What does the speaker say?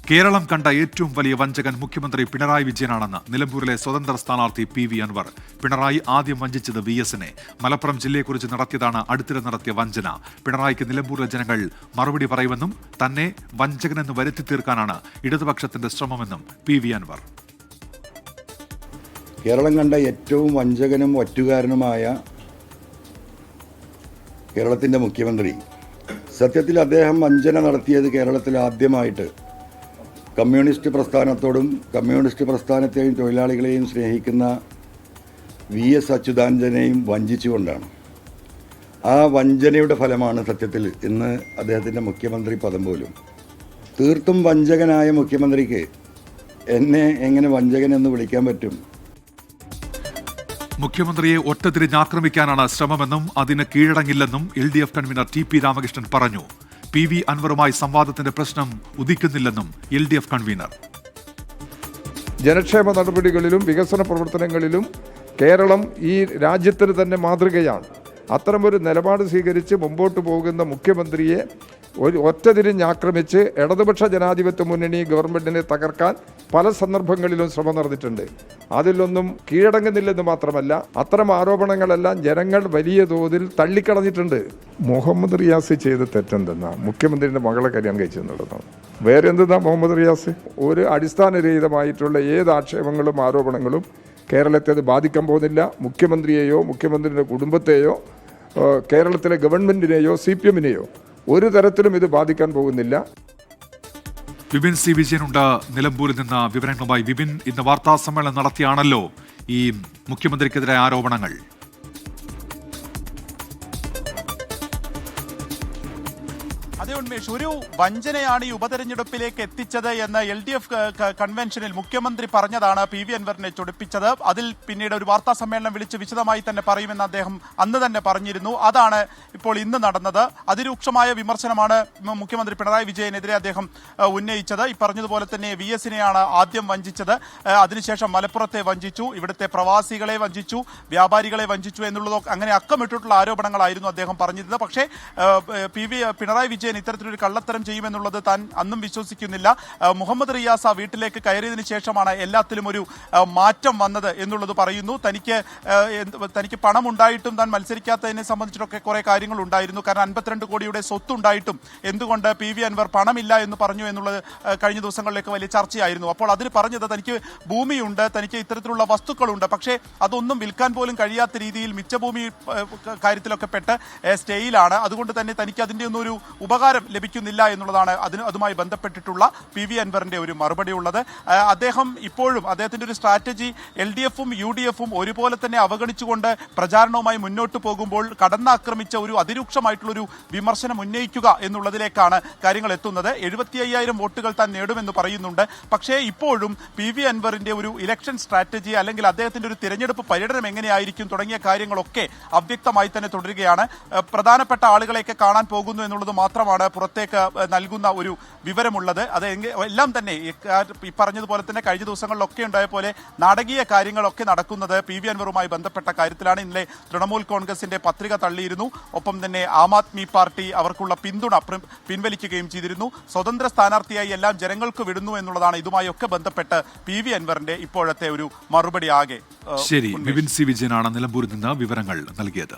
കേരളം കണ്ട ഏറ്റവും വലിയ വഞ്ചകൻ മുഖ്യമന്ത്രി പിണറായി വിജയനാണെന്ന് നിലമ്പൂരിലെ സ്വതന്ത്ര സ്ഥാനാർത്ഥി PV അൻവർ. പിണറായി ആദ്യം വഞ്ചിച്ചത് VS-നെ. മലപ്പുറം ജില്ലയെക്കുറിച്ച് നടത്തിയതാണ് അടുത്തിടെ നടത്തിയ വഞ്ചന. പിണറായിക്ക് നിലമ്പൂരിലെ ജനങ്ങൾ മറുപടി പറയുമെന്നും തന്നെ വഞ്ചകനെന്ന് വരുത്തി തീർക്കാനാണ് ഇടതുപക്ഷത്തിന്റെ ശ്രമമെന്നും PV അൻവർ. കേരളം കണ്ട ഏറ്റവും വഞ്ചകനും ഒറ്റുകാരനുമായ കേരളത്തിൻ്റെ മുഖ്യമന്ത്രി, സത്യത്തിൽ അദ്ദേഹം വഞ്ചന നടത്തിയത് കേരളത്തിൽ ആദ്യമായിട്ട് കമ്മ്യൂണിസ്റ്റ് പ്രസ്ഥാനത്തോടും കമ്മ്യൂണിസ്റ്റ് പ്രസ്ഥാനത്തെയും തൊഴിലാളികളെയും സ്നേഹിക്കുന്ന VS അച്യുതാനന്ദനെയും വഞ്ചിച്ചുകൊണ്ടാണ്. ആ വഞ്ചനയുടെ ഫലമാണ് സത്യത്തിൽ ഇന്ന് അദ്ദേഹത്തിൻ്റെ മുഖ്യമന്ത്രി പദം പോലും. തീർത്തും വഞ്ചകനായ മുഖ്യമന്ത്രിക്ക് എന്നെ എങ്ങനെ വഞ്ചകൻ എന്ന് വിളിക്കാൻ പറ്റും? മുഖ്യമന്ത്രിയെ ഒറ്റതിരിഞ്ഞാക്രമിക്കാനാണ് ശ്രമമെന്നും അതിന് കീഴടങ്ങില്ലെന്നും LDF കൺവീനർ TP രാമകൃഷ്ണൻ പറഞ്ഞു. PV അൻവറുമായി സംവാദത്തിന്റെ പ്രശ്നം ഉദിക്കുന്നില്ലെന്നും LDF കൺവീനർ. ജനക്ഷേമ നടപടികളിലും വികസന പ്രവർത്തനങ്ങളിലും കേരളം ഈ രാജ്യത്തിന് തന്നെ മാതൃകയാണ്. അത്തരമൊരു നിലപാട് സ്വീകരിച്ച് മുമ്പോട്ട് പോകുന്ന മുഖ്യമന്ത്രിയെ ഒറ്റതിരിഞ്ഞാക്രമിച്ച് ഇടതുപക്ഷ ജനാധിപത്യ മുന്നണി ഗവൺമെന്റിനെ തകർക്കാൻ പല സന്ദർഭങ്ങളിലും ശ്രമം നടന്നിട്ടുണ്ട്. അതിലൊന്നും കീഴടങ്ങുന്നില്ലെന്ന് മാത്രമല്ല, അത്തരം ആരോപണങ്ങളെല്ലാം ജനങ്ങൾ വലിയ തോതിൽ തള്ളിക്കളഞ്ഞിട്ടുണ്ട്. മുഹമ്മദ് റിയാസ് ചെയ്ത തെറ്റെന്തെന്നാ മുഖ്യമന്ത്രിയുടെ മകളെ കല്യാണം കഴിച്ചെന്നുള്ളതാണ്. വേറെ എന്തെന്നാ മുഹമ്മദ് റിയാസ്? ഒരു അടിസ്ഥാനരഹിതമായിട്ടുള്ള ഏത് ആക്ഷേപങ്ങളും ആരോപണങ്ങളും കേരളത്തെ അത് ബാധിക്കാൻ പോകുന്നില്ല. മുഖ്യമന്ത്രിയെയോ മുഖ്യമന്ത്രിയുടെ കുടുംബത്തെയോ കേരളത്തിലെ ഗവൺമെന്റിനെയോ CPM-നെയോ ഒരു തരത്തിലും ഇത് ബാധിക്കാൻ പോകുന്നില്ല. വിപിൻ C. വിജയനുണ്ട് നിലമ്പൂരിൽ നിന്ന് വിവരങ്ങളുമായി. വിപിൻ, ഇന്ന് വാർത്താ സമ്മേളനം നടത്തിയാണല്ലോ ഈ മുഖ്യമന്ത്രിക്കെതിരെ ആരോപണങ്ങൾ. അതെ ഉന്മേഷ്, ഒരു വഞ്ചനയാണ് ഈ ഉപതെരഞ്ഞെടുപ്പിലേക്ക് എത്തിച്ചത് എന്ന് LDF കൺവെൻഷനിൽ മുഖ്യമന്ത്രി പറഞ്ഞതാണ് PV അൻവറിനെ ചൊടിപ്പിച്ചത്. അതിൽ പിന്നീട് ഒരു വാർത്താ സമ്മേളനം വിളിച്ച് വിശദമായി തന്നെ പറയുമെന്ന് അദ്ദേഹം അന്ന് തന്നെ പറഞ്ഞിരുന്നു. അതാണ് ഇപ്പോൾ ഇന്ന് നടന്നത്. അതിരൂക്ഷമായ വിമർശനമാണ് മുഖ്യമന്ത്രി പിണറായി വിജയനെതിരെ അദ്ദേഹം ഉന്നയിച്ചത്. ഈ പറഞ്ഞതുപോലെ തന്നെ VS-നെയാണ് ആദ്യം വഞ്ചിച്ചത്, അതിനുശേഷം മലപ്പുറത്തെ വഞ്ചിച്ചു, ഇവിടുത്തെ പ്രവാസികളെ വഞ്ചിച്ചു, വ്യാപാരികളെ വഞ്ചിച്ചു എന്നുള്ളതോ അങ്ങനെ അക്കമിട്ടിട്ടുള്ള ആരോപണങ്ങളായിരുന്നു അദ്ദേഹം പറഞ്ഞിരുന്നത്. പക്ഷേ പിണറായി വിജയൻ ഇത്തരത്തിലൊരു കള്ളത്തരം ചെയ്യുമെന്നുള്ളത് താൻ അന്നും വിശ്വസിക്കുന്നില്ല. മുഹമ്മദ് റിയാസ് ആ വീട്ടിലേക്ക് കയറിയതിനു ശേഷമാണ് എല്ലാത്തിലും ഒരു മാറ്റം വന്നത് എന്നുള്ളത് പറയുന്നു. തനിക്ക് പണം ഉണ്ടായിട്ടും താൻ മത്സരിക്കാത്തതിനെ സംബന്ധിച്ചിട്ടൊക്കെ കുറെ കാര്യങ്ങൾ ഉണ്ടായിരുന്നു. കാരണം 52 കോടിയുടെ സ്വത്തുണ്ടായിട്ടും എന്തുകൊണ്ട് PV അൻവർ പണമില്ല എന്ന് പറഞ്ഞു എന്നുള്ളത് കഴിഞ്ഞ ദിവസങ്ങളിലേക്ക് വലിയ ചർച്ചയായിരുന്നു. അപ്പോൾ അതിന് പറഞ്ഞത് തനിക്ക് ഭൂമിയുണ്ട്, തനിക്ക് ഇത്തരത്തിലുള്ള വസ്തുക്കളുണ്ട്, പക്ഷേ അതൊന്നും വിൽക്കാൻ പോലും കഴിയാത്ത രീതിയിൽ മിച്ചഭൂമി കാര്യത്തിലൊക്കെ പെട്ട് സ്റ്റേയിലാണ്. അതുകൊണ്ട് തന്നെ തനിക്ക് അതിൻ്റെ ഒന്നും ഒരു ഉപകാരം ലഭിക്കുന്നില്ല എന്നുള്ളതാണ് അതുമായി ബന്ധപ്പെട്ടിട്ടുള്ള PV അൻവറിന്റെ ഒരു മറുപടി ഉള്ളത്. അദ്ദേഹം ഇപ്പോഴും അദ്ദേഹത്തിന്റെ ഒരു സ്ട്രാറ്റജി LDF-ഉം UDF-ഉം ഒരുപോലെ തന്നെ അവഗണിച്ചുകൊണ്ട് പ്രചാരണവുമായി മുന്നോട്ട് പോകുമ്പോൾ കടന്നാക്രമിച്ച ഒരു അതിരൂക്ഷമായിട്ടുള്ളൊരു വിമർശനം ഉന്നയിക്കുക എന്നുള്ളതിലേക്കാണ് കാര്യങ്ങൾ എത്തുന്നത്. 75,000 വോട്ടുകൾ താൻ നേടുമെന്ന് പറയുന്നുണ്ട്. പക്ഷേ ഇപ്പോഴും PV അൻവറിന്റെ ഒരു ഇലക്ഷൻ സ്ട്രാറ്റജി അല്ലെങ്കിൽ അദ്ദേഹത്തിന്റെ ഒരു തിരഞ്ഞെടുപ്പ് പര്യടനം എങ്ങനെയായിരിക്കും തുടങ്ങിയ കാര്യങ്ങളൊക്കെ അവ്യക്തമായി തന്നെ തുടരുകയാണ്. പ്രധാനപ്പെട്ട ആളുകളെയൊക്കെ കാണാൻ പോകുന്നു എന്നുള്ളത് മാത്രമാണ് പുറത്തേക്ക് നൽകുന്ന ഒരു വിവരമുള്ളത്. അത് എല്ലാം തന്നെ ഈ പറഞ്ഞതുപോലെ തന്നെ കഴിഞ്ഞ ദിവസങ്ങളിലൊക്കെ ഉണ്ടായ പോലെ നാടകീയ കാര്യങ്ങളൊക്കെ നടക്കുന്നത് PV അൻവറുമായി ബന്ധപ്പെട്ട കാര്യത്തിലാണ്. ഇന്നലെ തൃണമൂൽ കോൺഗ്രസിന്റെ പത്രിക തള്ളിയിരുന്നു. ഒപ്പം തന്നെ ആം ആദ്മി പാർട്ടി അവർക്കുള്ള പിന്തുണ പിൻവലിക്കുകയും ചെയ്തിരുന്നു. സ്വതന്ത്ര സ്ഥാനാർത്ഥിയായി എല്ലാം ജനങ്ങൾക്ക് വിടുന്നു എന്നുള്ളതാണ് ഇതുമായി ഒക്കെ ബന്ധപ്പെട്ട് PV അൻവറിന്റെ ഇപ്പോഴത്തെ ഒരു മറുപടി ആകെ. ശരി, വിപിൻ C. വിജയനാണ് നിലമ്പൂരിൽ നിന്ന് വിവരങ്ങൾ നൽകിയത്.